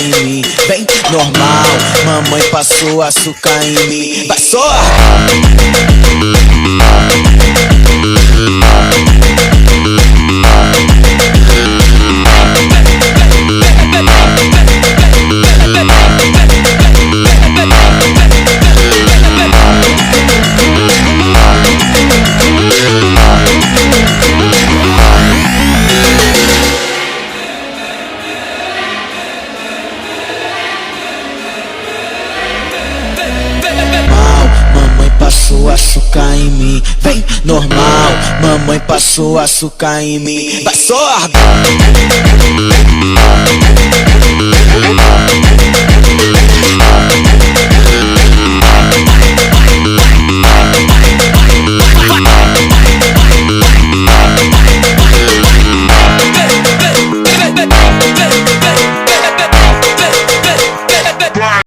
em mim. Vem, normal, mamãe passou açúcar em mim. Vai só! Passou açúcar em mim, vem normal, mamãe passou açúcar em mim. Vai só!